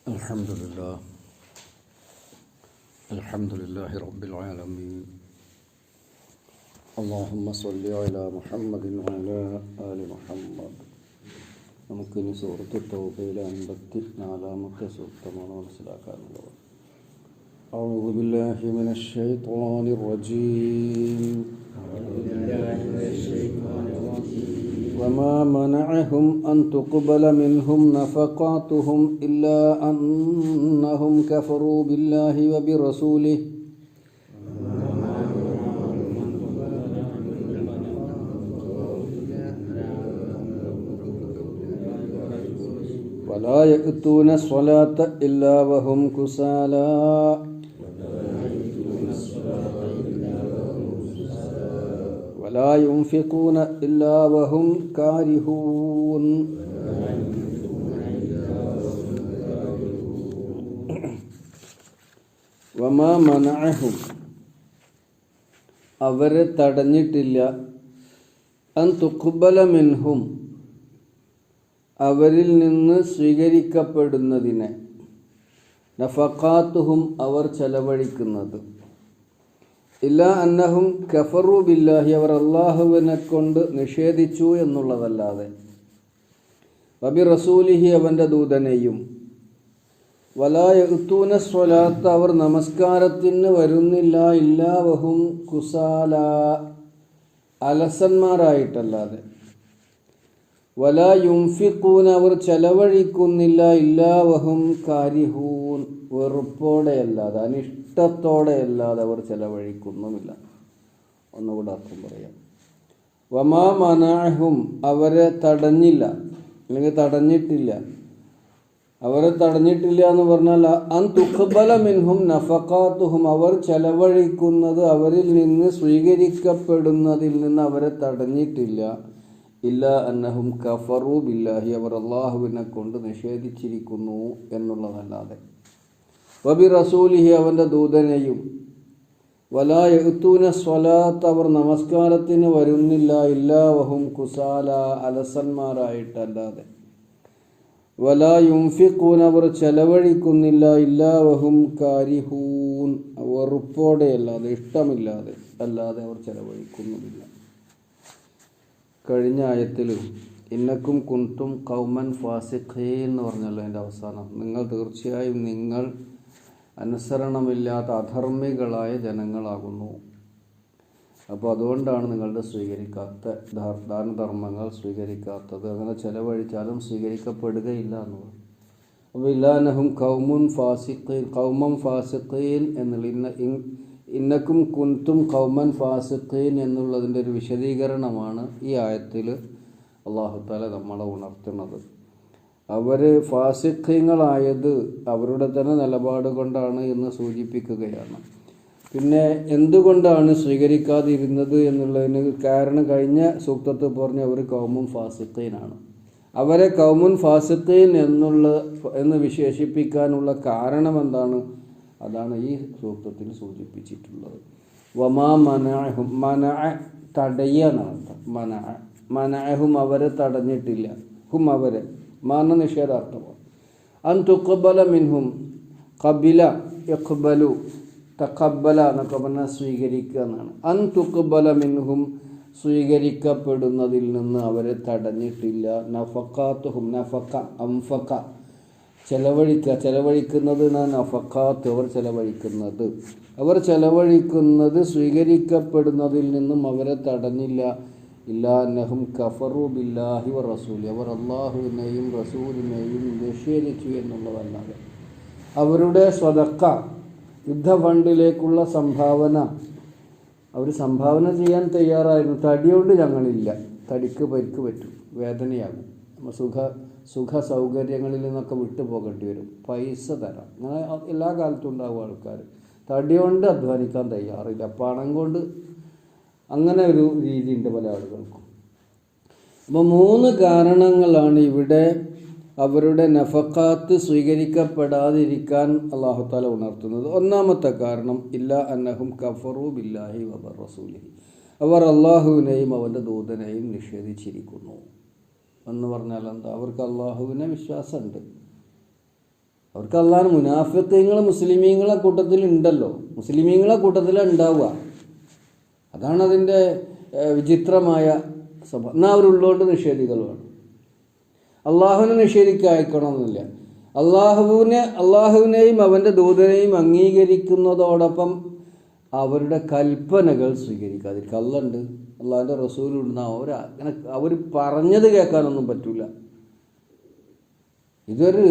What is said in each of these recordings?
الحمد لله رب العالمين. اللهم صل على محمد وعلى آل محمد. നമുക്കിനി സൂറത്ത് തൗബയിലെ 54-ാമത്തെ സൂക്തമാണ് മനസ്സിലാക്കാനുള്ളത്. أعوذ بالله من الشيطان الرجيم. وما منعهم أن تقبل منهم نفقاتهم إلا أنهم كفروا بالله وبرسوله ولا يأتون الصلاة إلا وهم كسالى ولا ينفقون إلا وهم كارهون. وما منعهم അവരെ തടഞ്ഞിട്ടില്ല അൻ തുഖ്ബല മിൻഹും അവരിൽ നിന്ന് സ്വീകരിക്കപ്പെടുന്നതിനെ നഫഖാത്തുഹും അവർ ചെലവഴിക്കുന്നത് ഇല്ലാ അന്നഹും കഫറു ബില്ലാഹി അവർ അല്ലാഹുവിനെ കൊണ്ട് നിഷേധിച്ചു എന്നുള്ളതല്ലാതെ വബി റസൂലിഹി അവൻ്റെ ദൂതനെയും വലാ യഅ്തൂന സ്വലാത്ത് അവർ നമസ്കാരത്തിന് വരുന്നില്ല ഇല്ലാ വഹും കുസാല അലസന്മാരായിട്ടല്ലാതെ വലാ യുംഫിഖൂന അവർ ചെലവഴിക്കുന്നില്ല ഇല്ലാ വഹും കാരിഹൂൻ വെറുപ്പോടെയല്ലാതെ അനിഷ്ടത്തോടെയല്ലാതെ അവർ ചെലവഴിക്കുന്നുമില്ല. ഒന്നുകൂടെ അർത്ഥം പറയാം. വമാ മനാഹും അവരെ തടഞ്ഞില്ല അല്ലെങ്കിൽ തടഞ്ഞിട്ടില്ല. അവരെ തടഞ്ഞിട്ടില്ല എന്ന് പറഞ്ഞാൽ അൻ തുഖ്ബല മിൻഹും നഫഖാത്തുഹും അവർ ചെലവഴിക്കുന്നത് അവരിൽ നിന്ന് സ്വീകരിക്കപ്പെടുന്നതിൽ നിന്ന് അവരെ തടഞ്ഞിട്ടില്ല. ഇല്ല അന്നഹും കഫറു ബില്ലാഹി അവർ അല്ലാഹുവിനെ കൊണ്ട് നിഷേധിച്ചിരിക്കുന്നു എന്നുള്ളതല്ലാതെ വബി റസൂലിഹി അവൻ്റെ ദൂതനെയും വലാ യഅ്തൂന സ്വലാത്ത് അവർ നമസ്കാരത്തിന് വരുന്നില്ല ഇല്ലാ വഹും കുസാല അലസന്മാരായിട്ടല്ലാതെ വലാ യുംഫിഖൂന അവർ ചെലവഴിക്കുന്നില്ല ഇല്ലാ വഹും കാരിഹൂൻ വെറുപ്പോടെയല്ലാതെ ഇഷ്ടമില്ലാതെ അല്ലാതെ അവർ ചെലവഴിക്കുന്നുമില്ല. കഴിഞ്ഞ ആയത്തിൽ ഇന്നക്കും കുന്തും ഖൗമൻ ഫാസിഖീൻ എന്ന് പറഞ്ഞല്ലോ അതിൻ്റെ അവസാനം. തീർച്ചയായും നിങ്ങൾ അനുസരണമില്ലാത്ത അധർമ്മികളായ ജനങ്ങളാകുന്നു. അപ്പോൾ അതുകൊണ്ടാണ് നിങ്ങളുടെ ദാനധർമ്മങ്ങൾ സ്വീകരിക്കാത്തത്. അങ്ങനെ ചെലവഴിച്ചാലും സ്വീകരിക്കപ്പെടുകയില്ല എന്നുള്ളത്. അപ്പോൾ ഇല്ലാനഹും ഖൗമൻ ഫാസിഖീൻ എന്നുള്ള ഇന്നക്കും കുന്തും ഖൗമൻ ഫാസിഖീൻ എന്നുള്ളതിൻ്റെ ഒരു വിശദീകരണമാണ് ഈ ആയത്തിൽ അല്ലാഹു തആല നമ്മളെ ഉണർത്തുന്നത്. അവർ ഫാസിഖീങ്ങളായത് അവരുടെ തന്നെ നിലപാട് കൊണ്ടാണ് എന്ന് സൂചിപ്പിക്കുകയാണ്. പിന്നെ എന്തുകൊണ്ടാണ് സ്വീകരിക്കാതിരുന്നത് എന്നുള്ളതിന് കാരണം കഴിഞ്ഞ സൂക്തത്തിൽ പറഞ്ഞ അവർ ഖൗമുൻ ഫാസിഖീനാണ്. അവരെ ഖൗമുൻ ഫാസിഖീൻ എന്ന് വിശേഷിപ്പിക്കാനുള്ള കാരണം എന്താണ്? അതാണ് ഈ സൂക്തത്തിൽ സൂചിപ്പിച്ചിട്ടുള്ളത്. വമാ മനഅഹും തടയാനർത്ഥം. മനഅഹും അവരെ തടഞ്ഞിട്ടില്ല. ഹും അവരെ മാന നിഷേധാർത്ഥമാണ്. അൻ തുഖ്ബല മിൻഹും ഖബില യഖ്ബലു തഖബ്ബല എന്നൊക്കെ പറഞ്ഞാൽ സ്വീകരിക്കുക എന്നാണ്. അൻ തുഖ്ബല മിൻഹും സ്വീകരിക്കപ്പെടുന്നതിൽ നിന്ന് അവരെ തടഞ്ഞിട്ടില്ല. നഫഖാത്തുഹും നഫഖ അംഫഖ ചെലവഴിക്കുന്നത് നഫഖാത്ത് അവർ ചെലവഴിക്കുന്നത് സ്വീകരിക്കപ്പെടുന്നതിൽ നിന്നും അവരെ തടഞ്ഞില്ല. ഇല്ലാ അന്നഹും കഫറു ബില്ലാഹി വ റസൂലി അവർ അല്ലാഹുവിനെയും റസൂലിനെയും നിഷേധിച്ചു എന്നുള്ളതല്ലാതെ അവരുടെ സ്വതക്ക യുദ്ധ ഫണ്ടിലേക്കുള്ള സംഭാവന അവർ സംഭാവന ചെയ്യാൻ തയ്യാറായിരുന്നു. തടിയോണ്ട് ഞങ്ങളില്ല, തടിക്ക് പരിക്ക് പറ്റും, വേദനയാകും, സുഖ സൗകര്യങ്ങളിൽ നിന്നൊക്കെ വിട്ടു പോകേണ്ടി വരും, പൈസ തരാം, അങ്ങനെ എല്ലാ കാലത്തും ഉണ്ടാവും ആൾക്കാർ. തടി കൊണ്ട് അധ്വാനിക്കാൻ തയ്യാറില്ല, പണം കൊണ്ട്. അങ്ങനെ ഒരു രീതിയുണ്ട് പല ആളുകൾക്കും. അപ്പോൾ 3 കാരണങ്ങളാണ് ഇവിടെ അവരുടെ നഫഖാത്ത് സ്വീകരിക്കപ്പെടാതിരിക്കാൻ അല്ലാഹു തആല ഉണർത്തുന്നത്. ഒന്നാമത്തെ കാരണം ഇല്ലാ അന്നഹും കഫറു ബില്ലാഹി വ റസൂലിഹി അവർ അല്ലാഹുവിനെയും അവൻ്റെ ദൂതനെയും നിഷേധിച്ചിരിക്കുന്നു. എന്ന് പറഞ്ഞാൽ എന്താ? അവർക്ക് അള്ളാഹുവിനെ വിശ്വാസമുണ്ട്, അവർക്ക് അള്ളാഹ് മുനാഫിഖീങ്ങൾ മുസ്ലിമീങ്ങളെ കൂട്ടത്തിൽ ഉണ്ടല്ലോ, മുസ്ലിമീങ്ങളെ കൂട്ടത്തിലാണ് ഉണ്ടാവുക. അതാണ് അതിൻ്റെ വിചിത്രമായ സ്വഭാവം. എന്നാൽ അവരുള്ളതുകൊണ്ട് നിഷേധികളുമാണ്. അള്ളാഹുവിനെ നിഷേധിക്കായിക്കണമെന്നില്ല. അള്ളാഹുവിനെയും അവൻ്റെ ദൂതനെയും അംഗീകരിക്കുന്നതോടൊപ്പം അവരുടെ കൽപ്പനകൾ സ്വീകരിക്കാതിരിക്കുക. അള്ളുണ്ട്, അള്ളാഹിൻ്റെ റസൂലുണ്ട്, അവർ പറഞ്ഞത് കേൾക്കാനൊന്നും പറ്റില്ല. ഇതൊരു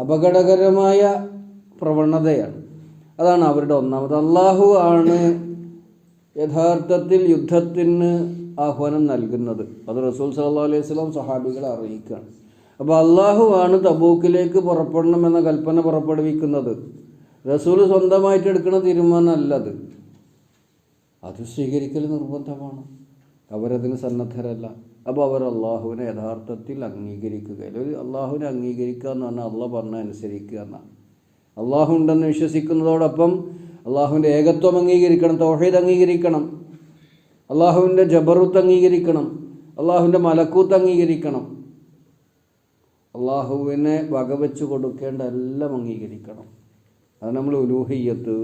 അപകടകരമായ പ്രവണതയാണ്. അതാണ് അവരുടെ ഒന്നാമത്. അള്ളാഹു ആണ് യഥാർത്ഥത്തിൽ യുദ്ധത്തിന് ആഹ്വാനം നൽകുന്നത്. അത് റസൂൽ സല്ലല്ലാഹു അലൈഹി വസല്ലം സ്വഹാബികളെ അറിയിക്കുകയാണ്. അപ്പോൾ അള്ളാഹു ആണ് തബൂക്കിലേക്ക് പുറപ്പെടണമെന്ന കൽപ്പന പുറപ്പെടുവിക്കുന്നത്. റസൂൽ സ്വന്തമായിട്ട് എടുക്കുന്ന തീരുമാനമല്ലത്. അത് സ്വീകരിക്കൽ നിർബന്ധമാണ്. അവരതിന് സന്നദ്ധരല്ല. അപ്പോൾ അവർ അള്ളാഹുവിനെ യഥാർത്ഥത്തിൽ അംഗീകരിക്കുകയില്ല. ഒരു അള്ളാഹുവിനെ അംഗീകരിക്കുക എന്ന് പറഞ്ഞാൽ അള്ളാഹ് പറഞ്ഞ അനുസരിക്കുക എന്നാണ്. അള്ളാഹു ഉണ്ടെന്ന് വിശ്വസിക്കുന്നതോടൊപ്പം അള്ളാഹുവിൻ്റെ ഏകത്വം അംഗീകരിക്കണം, തൗഹീദ് അംഗീകരിക്കണം, അള്ളാഹുവിൻ്റെ ജബറുത്ത് അംഗീകരിക്കണം, അള്ളാഹുവിൻ്റെ മലക്കൂത്ത് അംഗീകരിക്കണം, അള്ളാഹുവിനെ വകവെച്ച് കൊടുക്കേണ്ട എല്ലാം അംഗീകരിക്കണം. അത് നമ്മൾ ഉലൂഹിയ്യത്ത്,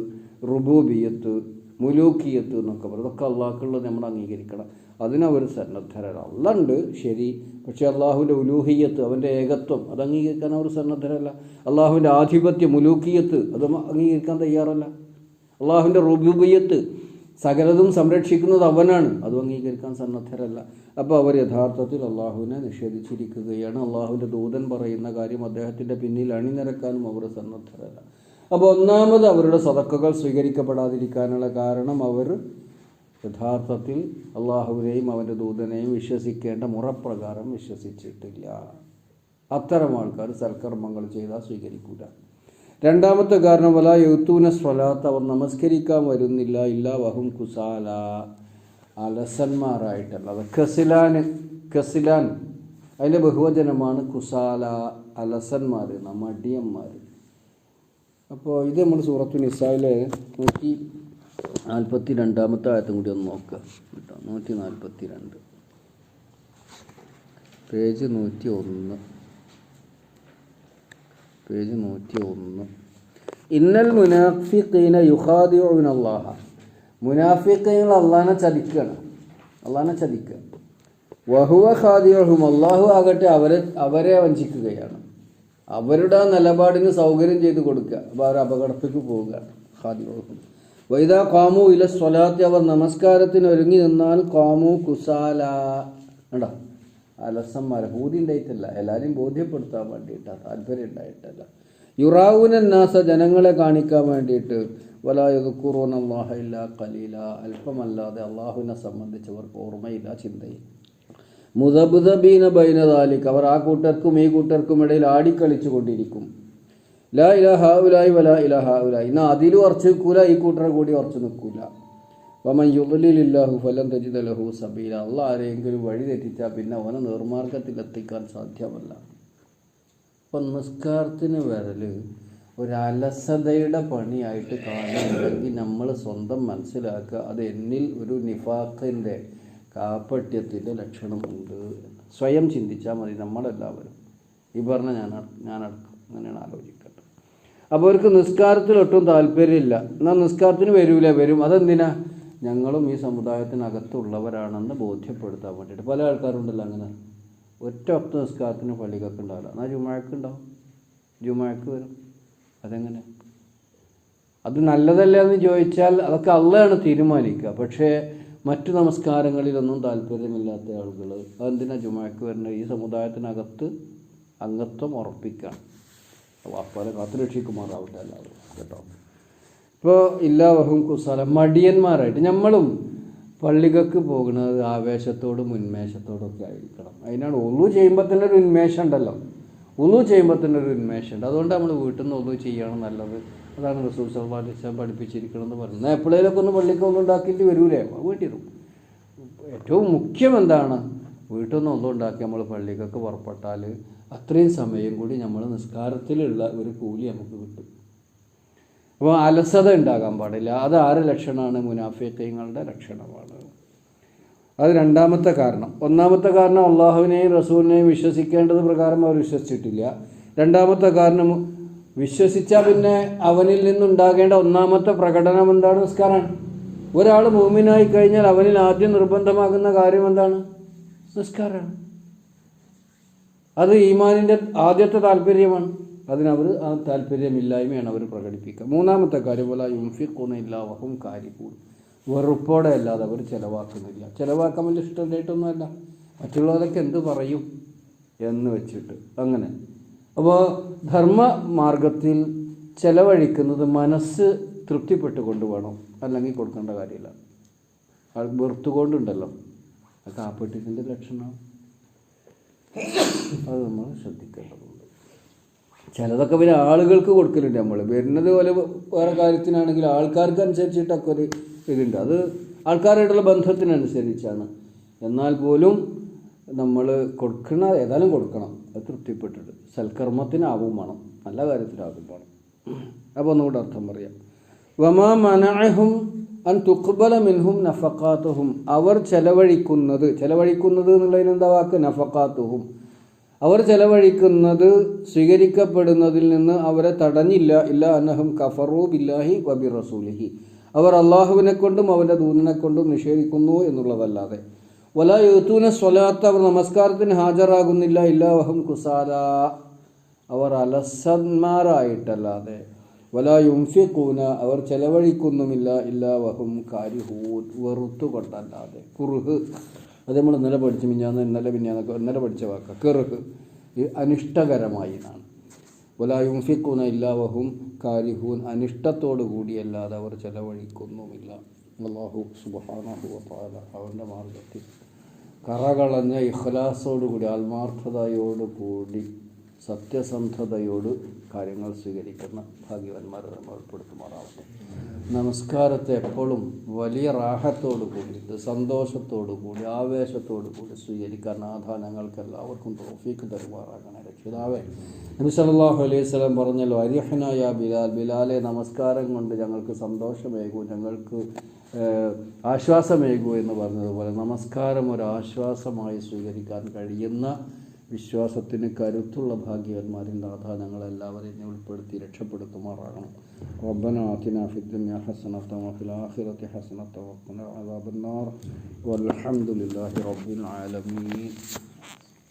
റുബൂബിയത്ത്, മുലൂക്കിയത്ത് എന്നൊക്കെ പറയും. അതൊക്കെ അള്ളാഹ്ക്കുള്ളത് നമ്മൾ അംഗീകരിക്കണം. അതിനവർ സന്നദ്ധരല്ല. അള്ളുണ്ട് ശരി, പക്ഷേ അള്ളാഹുവിൻ്റെ ഉലൂഹിയത്ത്, അവൻ്റെ ഏകത്വം അത് അംഗീകരിക്കാൻ അവർ സന്നദ്ധരല്ല. അള്ളാഹുവിൻ്റെ ആധിപത്യം, മുലൂക്കിയത്ത് അത് അംഗീകരിക്കാൻ തയ്യാറല്ല. അള്ളാഹുവിൻ്റെ റുബൂബിയത്ത്, സകലതും സംരക്ഷിക്കുന്നത് അവനാണ്, അതും അംഗീകരിക്കാൻ സന്നദ്ധരല്ല. അപ്പോൾ അവർ യഥാർത്ഥത്തിൽ അള്ളാഹുവിനെ നിഷേധിച്ചിരിക്കുകയാണ്. അള്ളാഹുവിൻ്റെ ദൂതൻ പറയുന്ന കാര്യം അദ്ദേഹത്തിൻ്റെ പിന്നിൽ അണിനിരക്കാനും അവർ സന്നദ്ധരല്ല. അപ്പോൾ ഒന്നാമത് അവരുടെ സദഖകൾ സ്വീകരിക്കപ്പെടാതിരിക്കാനുള്ള കാരണം അവർ യഥാർത്ഥത്തിൽ അള്ളാഹുവിനെയും അവൻ്റെ ദൂതനെയും വിശ്വസിക്കേണ്ട മുറപ്രകാരം വിശ്വസിച്ചിട്ടില്ല. അത്തരം ആൾക്കാർ സൽക്കർമ്മങ്ങൾ ചെയ്താൽ സ്വീകരിക്കൂല. രണ്ടാമത്തെ കാരണം വലാ യൗതൂന സ്വലാത്ത്, അവർ നമസ്കരിക്കാൻ വരുന്നില്ല, ഇല്ലാ വഹും കുസാല, അലസന്മാരായിട്ടല്ല. അത് കസിലാൻ അതിൻ്റെ ബഹുവചനമാണ് കുസാല, അലസന്മാർ, മടിയന്മാർ. അപ്പോൾ ഇത് നമ്മൾ സൂറത്തു നിസായിലെ 142 ആയത്തും കൂടി ഒന്ന് നോക്കുക കേട്ടോ. 142 പേജ് 101. ഇന്നൽ മുനാഫിഖീന യുഖാദിഊന അല്ലാഹ, മുനാഫിഖീങ്ങൾ അള്ളാഹനെ ചതിക്കുക. വഹുവ ഖാദിഉഹും, അള്ളാഹു ആകട്ടെ അവരെ വഞ്ചിക്കുകയാണ്. അവരുടെ നിലപാടിന് സൗകര്യം ചെയ്ത് കൊടുക്കുക. അപ്പോൾ അവർ അപകടത്തേക്ക് പോവുകയാണ്. ഖാദിഉഹും വൈദാ ഖാമു ഇല സ്വലാത്തി, അവർ നമസ്കാരത്തിന് ഒരുങ്ങി നിന്നാൽ ഖാമു കുസാല, കണ്ടോ, അലസന്മാരെ. ബോധ്യം ഉണ്ടായിട്ടല്ല, എല്ലാവരെയും ബോധ്യപ്പെടുത്താൻ വേണ്ടിയിട്ടാണ്, താല്പര്യം ഉണ്ടായിട്ടല്ല. യുറാവുന നാസ, ജനങ്ങളെ കാണിക്കാൻ വേണ്ടിയിട്ട്. വലാ യദ്കുറൂന അല്ലാഹ ഇല്ലാ ഖലീല, അല്പമല്ലാതെ അള്ളാഹുവിനെ സംബന്ധിച്ചവർക്ക് ഓർമ്മയില്ല, ചിന്തയില്ല. മുദബ്ദബീന ബൈന ദാലിക, അവർ ആ കൂട്ടർക്കും ഈ കൂട്ടർക്കും ഇടയിൽ ആടിക്കളിച്ചു കൊണ്ടിരിക്കും. ലാ ഇലാഹ ഹൗലായി വലാ ഇലാഹ ഹൗലായി, എന്നാൽ അതിലും ഉറച്ചു നിൽക്കൂല, ഈ കൂട്ടരെ കൂടി ഉറച്ചു നിൽക്കൂല. വമൻ യുദ്ലിലില്ലാഹു ഫലൻ തജിദ ലഹു സബീല, അള്ളാഹ് ആരെങ്കിലും വഴി തെറ്റിച്ചാൽ പിന്നെ അവനെ നേർമാർഗത്തിലെത്തിക്കാൻ സാധ്യമല്ല. അപ്പം നിസ്കാരത്തിന് വരൽ ഒരു അലസതയുടെ പണിയായിട്ട് കാണുന്നുണ്ടെങ്കിൽ നമ്മൾ സ്വന്തം മനസ്സിലാക്കുക, അത് എന്നിൽ ഒരു നിഫാഖിൻ്റെ, കാപ്പട്യത്തിൻ്റെ ലക്ഷണമുണ്ട്. സ്വയം ചിന്തിച്ചാൽ മതി. നമ്മളെല്ലാവരും ഈ പറഞ്ഞ ഞാനടക്കം അങ്ങനെയാണ് ആലോചിക്കട്ടെ. അപ്പോൾ അവർക്ക് നിസ്കാരത്തിൽ ഒട്ടും താല്പര്യമില്ല. എന്നാൽ നിസ്കാരത്തിന് വരും. അതെന്തിനാ? ഞങ്ങളും ഈ സമുദായത്തിനകത്തുള്ളവരാണെന്ന് ബോധ്യപ്പെടുത്താൻ വേണ്ടിയിട്ട്. പല ആൾക്കാരുണ്ടല്ലോ അങ്ങനെ, ഒറ്റ ഒത്ത നിസ്കാരത്തിന് പള്ളിക്കൊക്കെ ഉണ്ടാവില്ല, എന്നാൽ ജുമാക്ക് ഉണ്ടാവും, ജുമാക്ക് വരും. അതെങ്ങനെ? അത് നല്ലതല്ല എന്ന് ചോദിച്ചാൽ അതൊക്കെ അള്ളയാണ് തീരുമാനിക്കുക. പക്ഷേ മറ്റു നമസ്കാരങ്ങളിലൊന്നും താല്പര്യമില്ലാത്ത ആളുകൾ അതെന്തിനാ ജുമാക്ക് വരുന്നത്? ഈ സമുദായത്തിനകത്ത് അംഗത്വം ഉറപ്പിക്കുകയാണ്. അപ്പാലെ കാത്തുരക്ഷിക്കുമാറാവില്ല എല്ലാവരും കേട്ടോ. ഇപ്പോൾ ഇല്ലാ വഹും കുസാല, മടിയന്മാരായിട്ട്. നമ്മളും പള്ളികൾക്ക് പോകുന്നത് ആവേശത്തോടും ഉന്മേഷത്തോടൊക്കെ ആയിരിക്കണം. അതിനാണ് ഒളു ചെയ്യുമ്പോൾ തന്നെ ഒരു ഉന്മേഷം ഉണ്ടല്ലോ, അതുകൊണ്ട് നമ്മൾ വീട്ടിൽ നിന്ന് ഒളു ചെയ്യണം നല്ലത്. അതാണ് റസൂൽ സല്ലല്ലാഹു അലൈഹി വസല്ലം പഠിപ്പിച്ചിരിക്കണമെന്ന് പറയുന്നത്. എപ്പോഴേലൊക്കെ ഒന്ന് പള്ളിക്ക് ഒന്നും ഉണ്ടാക്കിയിട്ട് വരൂലേ, വീട്ടിലും. ഏറ്റവും മുഖ്യം എന്താണ്? വീട്ടിൽ നിന്ന് ഒന്നും ഉണ്ടാക്കി നമ്മൾ പള്ളിക്കൊക്കെ പുറപ്പെട്ടാൽ അത്രയും സമയം കൂടി നമ്മൾ നിസ്കാരത്തിലുള്ള ഒരു കൂലി നമുക്ക് കിട്ടും. അപ്പോൾ അലസത ഉണ്ടാകാൻ പാടില്ല. അത് ആരുടെ ലക്ഷണമാണ്? മുനാഫിഖീങ്ങളുടെ ലക്ഷണമാണ്. അത് രണ്ടാമത്തെ കാരണം. ഒന്നാമത്തെ കാരണം അള്ളാഹുവിനെയും റസൂലിനെയും വിശ്വസിക്കേണ്ടത് പ്രകാരം അവർ വിശ്വസിച്ചിട്ടില്ല. രണ്ടാമത്തെ കാരണം വിശ്വസിച്ചാൽ പിന്നെ അവനിൽ നിന്നുണ്ടാകേണ്ട ഒന്നാമത്തെ പ്രകടനം എന്താണ്? നിസ്കാരമാണ്. ഒരാൾ മുഅ്മിനായി കഴിഞ്ഞാൽ അവനിൽ ആദ്യം നിർബന്ധമാകുന്ന കാര്യം എന്താണ്? നിസ്കാരമാണ്. അത് ഈമാനിൻ്റെ ആദ്യത്തെ താല്പര്യമാണ്. അതിനവർ ആ താല്പര്യമില്ലായ്മയാണ് അവർ പ്രകടിപ്പിക്കുക. മൂന്നാമത്തെ കാര്യം വലാ യുൻഫിഖൂന ഇല്ലാ വഹും കാരിഹൂൻ. വെറുപ്പോടെ അല്ലാതെ അവർ ചിലവാക്കുന്നില്ല. ചിലവാക്കാൻ വലിയ ഇഷ്ടമായിട്ടൊന്നുമല്ല, മറ്റുള്ളവരൊക്കെ എന്ത് പറയും എന്ന് വെച്ചിട്ട് അങ്ങനെ. അപ്പോൾ ധർമ്മമാർഗത്തിൽ ചിലവഴിക്കുന്നത് മനസ്സ് തൃപ്തിപ്പെട്ടുകൊണ്ട് വേണം, അല്ലെങ്കിൽ കൊടുക്കേണ്ട കാര്യമില്ല. അത് വെറുത്തുകൊണ്ടുണ്ടല്ലോ, അത് കാപ്പട്ടിൻ്റെ ലക്ഷണമാണ്. അത് നമ്മൾ ശ്രദ്ധിക്കേണ്ടതുണ്ട്. ചിലതൊക്കെ പിന്നെ ആളുകൾക്ക് കൊടുക്കലുണ്ട്. നമ്മൾ വരുന്നത് പോലെ വേറെ കാര്യത്തിനാണെങ്കിൽ ആൾക്കാർക്ക് അനുസരിച്ചിട്ടൊക്കെ ഒരു ഇതുണ്ട്. അത് ആൾക്കാരായിട്ടുള്ള ബന്ധത്തിനനുസരിച്ചാണ്. എന്നാൽ പോലും നമ്മൾ കൊടുക്കണ ഏതായാലും കൊടുക്കണം, അത് തൃപ്തിപ്പെട്ടിട്ട്. സൽക്കർമ്മത്തിനാവും വേണം, നല്ല കാര്യത്തിനാകും വേണം. അപ്പോൾ ഒന്നുകൂടെ അർത്ഥം പറയാം. വമാ മനഅഹും അൻ തുഖ്ബല മിൻഹും നഫഖാത്തുഹും. അവർ ചെലവഴിക്കുന്നത് എന്നുള്ളതിനെന്താ വാക്ക്? നഫഖാത്തുഹും. അവർ ചെലവഴിക്കുന്നത് സ്വീകരിക്കപ്പെടുന്നതിൽ നിന്ന് അവരെ തടഞ്ഞില്ല. ഇല്ല അന്നഹും കഫറൂ ബില്ലാഹി വബി റസൂലിഹി. അവർ അള്ളാഹുവിനെ കൊണ്ടും അവൻ്റെ ദൂതനെ കൊണ്ടും നിഷേധിക്കുന്നു എന്നുള്ളതല്ലാതെ. വലാ യൂതൂന സ്വലാത്ത്. അവർ നമസ്കാരത്തിന് ഹാജരാകുന്നില്ല. ഇല്ലാ വഹും കുസാല. അവർ അലസന്മാരായിട്ടല്ലാതെ. വലാ യുൻഫിഖൂന. അവർ ചെലവഴിക്കുന്നുമില്ല. ഇല്ലാ വഹും കാരിഹൂൻ. വെറുത്തുകൊണ്ടല്ലാതെ. കുറുഹ്, അത് നമ്മൾ ഇന്നലെ പഠിച്ചു. ഇന്നലെ പഠിച്ച വാക്ക കിറുഹ്, അനിഷ്ടകരമായി എന്നാണ്. വലാ യുൻഫിഖൂന ഇല്ലാ വഹും കാരിഹൂൻ. അനിഷ്ടത്തോടു കൂടിയല്ലാതെ അവർ ചെലവഴിക്കുന്നുമില്ല. അല്ലാഹു സുബ്ഹാനഹു വ തആല അവൻ്റെ മാർഗത്തിൽ കറകളഞ്ഞ ഇഖ്ലാസോടുകൂടി, ആത്മാർത്ഥതയോടുകൂടി, സത്യസന്ധതയോട് കാര്യങ്ങൾ സ്വീകരിക്കുന്ന ഭാഗ്യവാന്മാരെ നമ്മൾ ഉൾപ്പെടുത്തുമാറാവട്ടെ. നമസ്കാരത്തെ എപ്പോഴും വലിയ റാഹത്തോടു കൂടി, സന്തോഷത്തോടു കൂടി, ആവേശത്തോടു കൂടി സ്വീകരിക്കാൻ നാഥ ഞങ്ങൾക്ക് എല്ലാവർക്കും തൗഫീഖ് തരുമാറാകണേ. രക്ഷിതാവേ, നബി സല്ലല്ലാഹു അലൈഹി വസല്ലം പറഞ്ഞല്ലോ, അരിഹ്നാ യാ ബിലാൽ. ബിലാലെ, നമസ്കാരം കൊണ്ട് ഞങ്ങൾക്ക് സന്തോഷമേകൂ, ഞങ്ങൾക്ക് ആശ്വാസമേകൂ എന്ന് പറഞ്ഞതുപോലെ നമസ്കാരം ഒരു ആശ്വാസമായി സ്വീകരിക്കാൻ കഴിയുന്ന വിശ്വാസത്തിന് കരുത്തുള്ള ഭാഗ്യവാന്മാരിൽ നാഥ ഞങ്ങളെല്ലാവരെയും ഉൾപ്പെടുത്തി രക്ഷപ്പെടുത്തുമാറാകണം. റബ്ബനാ ആതിനാ ഫിദ്ദുനിയാ ഹസനത്തൻ വഫിൽ ആഖിറതി ഹസനത്തൻ വഖിനാ അദാബന്നാർ. വൽഹംദുലില്ലാഹി റബ്ബിൽ ആലമീൻ.